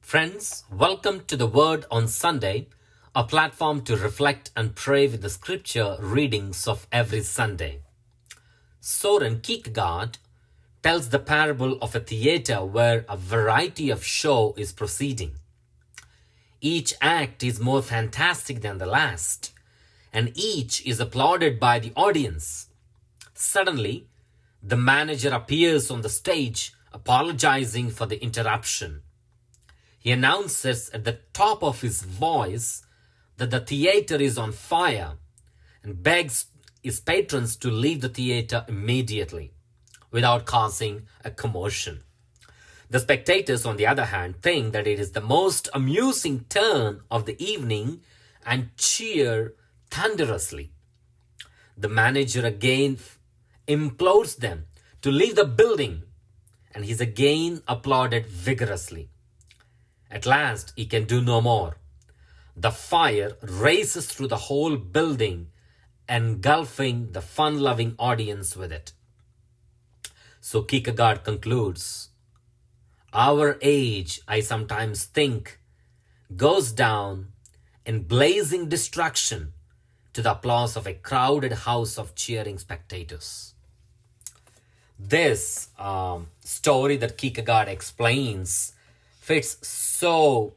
Friends, welcome to the Word on Sunday, a platform to reflect and pray with the scripture readings of every Sunday. Soren Kierkegaard tells the parable of a theater where a variety of show is proceeding. Each act is more fantastic than the last, and each is applauded by the audience. Suddenly, the manager appears on the stage apologizing for the interruption. He announces at the top of his voice that the theater is on fire and begs his patrons to leave the theater immediately without causing a commotion. The spectators, on the other hand, think that it is the most amusing turn of the evening and cheer thunderously. The manager again implores them to leave the building, and he is again applauded vigorously. At last, he can do no more. The fire races through the whole building, engulfing the fun-loving audience with it. So Kierkegaard concludes, our age, I sometimes think, goes down in blazing destruction to the applause of a crowded house of cheering spectators. This story that Kierkegaard explains fits so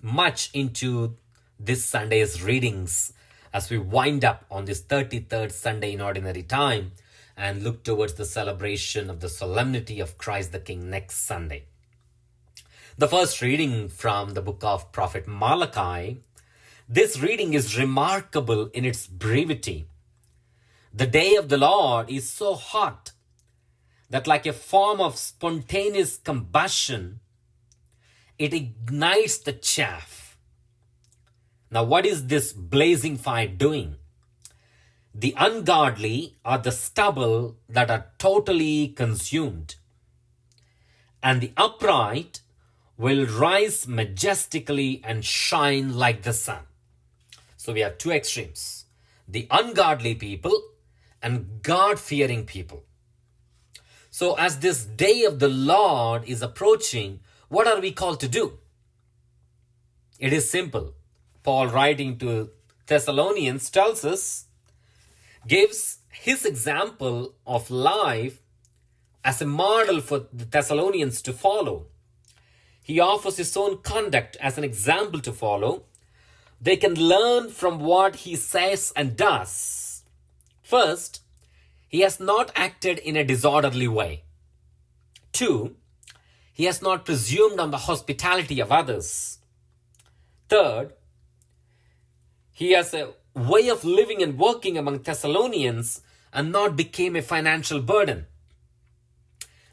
much into this Sunday's readings as we wind up on this 33rd Sunday in Ordinary Time and look towards the celebration of the solemnity of Christ the King next Sunday. The first reading from the book of Prophet Malachi, this reading is remarkable in its brevity. The day of the Lord is so hot that like a form of spontaneous combustion, it ignites the chaff. Now, what is this blazing fire doing? The ungodly are the stubble that are totally consumed, and the upright will rise majestically and shine like the sun. So we have two extremes, the ungodly people and God-fearing people. So as this day of the Lord is approaching, what are we called to do? It is simple. Paul, writing to Thessalonians, tells us, gives his example of life as a model for the Thessalonians to follow. He offers his own conduct as an example to follow. They can learn from what he says and does. First, he has not acted in a disorderly way. 2, he has not presumed on the hospitality of others. 3rd, he has a way of living and working among Thessalonians and not became a financial burden.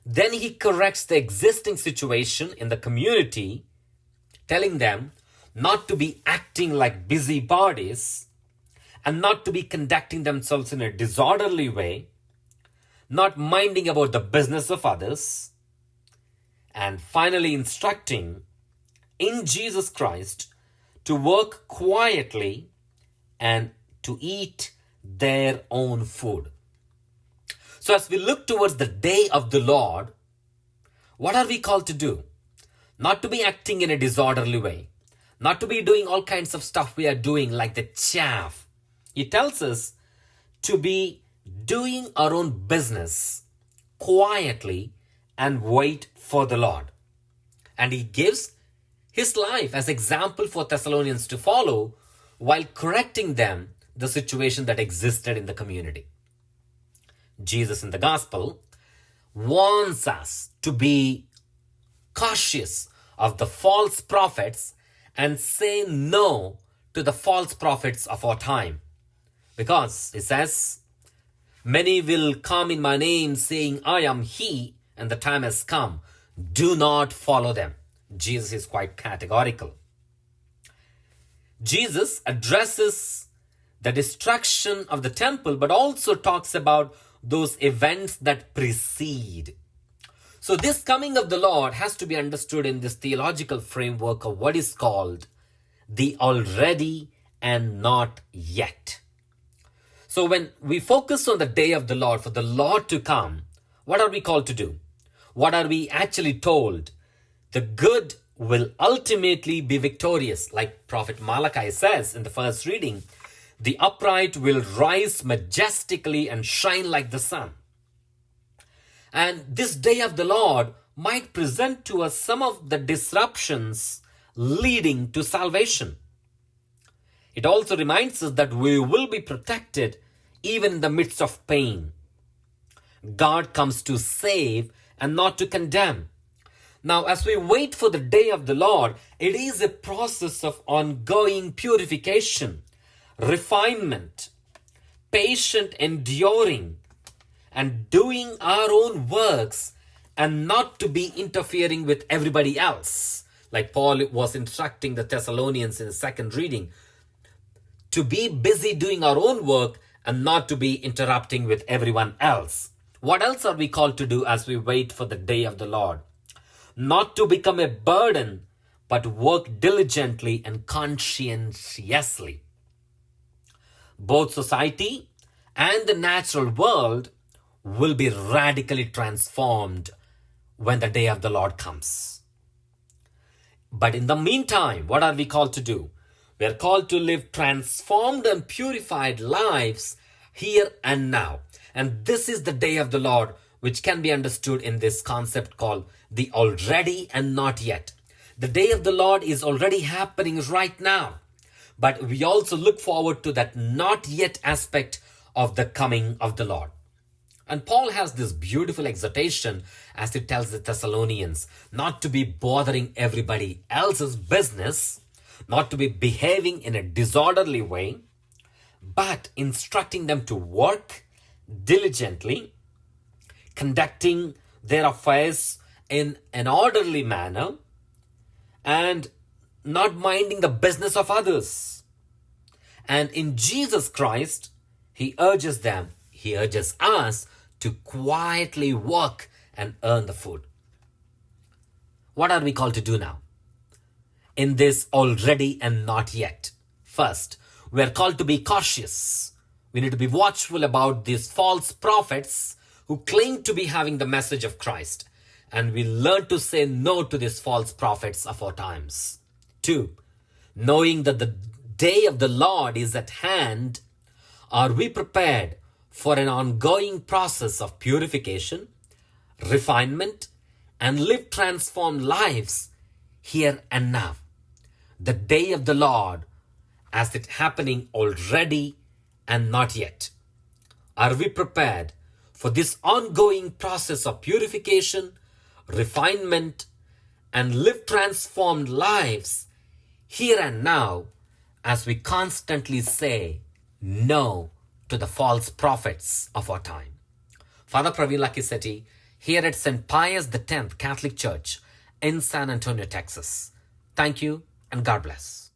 Then he corrects the existing situation in the community, telling them not to be acting like busybodies and not to be conducting themselves in a disorderly way, not minding about the business of others, and finally instructing in Jesus Christ to work quietly and to eat their own food. So as we look towards the day of the Lord, what are we called to do? Not to be acting in a disorderly way, not to be doing all kinds of stuff we are doing like the chaff. He tells us to be doing our own business quietly and wait for the Lord. And he gives his life as example for Thessalonians to follow while correcting them the situation that existed in the community. Jesus in the gospel warns us to be cautious of the false prophets and say no to the false prophets of our time. Because he says, many will come in my name saying, I am he, and the time has come. Do not follow them. Jesus is quite categorical. Jesus addresses the destruction of the temple, but also talks about those events that precede. So this coming of the Lord has to be understood in this theological framework of what is called the already and not yet. So when we focus on the day of the Lord, for the Lord to come, what are we called to do? What are we actually told? The good will ultimately be victorious. Like Prophet Malachi says in the first reading, the upright will rise majestically and shine like the sun. And this day of the Lord might present to us some of the disruptions leading to salvation. It also reminds us that we will be protected even in the midst of pain. God comes to save and not to condemn. Now, as we wait for the day of the Lord, it is a process of ongoing purification, refinement, patient enduring, and doing our own works and not to be interfering with everybody else. Like Paul was instructing the Thessalonians in the second reading, to be busy doing our own work and not to be interrupting with everyone else. What else are we called to do as we wait for the day of the Lord? Not to become a burden, but work diligently and conscientiously. Both society and the natural world will be radically transformed when the day of the Lord comes. But in the meantime, what are we called to do? We are called to live transformed and purified lives here and now. And this is the day of the Lord, which can be understood in this concept called the already and not yet. The day of the Lord is already happening right now. But we also look forward to that not yet aspect of the coming of the Lord. And Paul has this beautiful exhortation as he tells the Thessalonians not to be bothering everybody else's business, not to be behaving in a disorderly way, but instructing them to work diligently, conducting their affairs in an orderly manner, and not minding the business of others. And in Jesus Christ, he urges us to quietly work and earn the food. What are we called to do now? In this already and not yet. First, we are called to be cautious. We need to be watchful about these false prophets who claim to be having the message of Christ. And we learn to say no to these false prophets of our times. 2, knowing that the day of the Lord is at hand, are we prepared for an ongoing process of purification, refinement, and live transformed lives here and now? The day of the Lord as it happening already and not yet. Are we prepared for this ongoing process of purification, refinement, and live transformed lives here and now as we constantly say no to the false prophets of our time? Father Praveen Lakkisetti, here at St. Pius X Catholic Church in San Antonio, Texas. Thank you and God bless.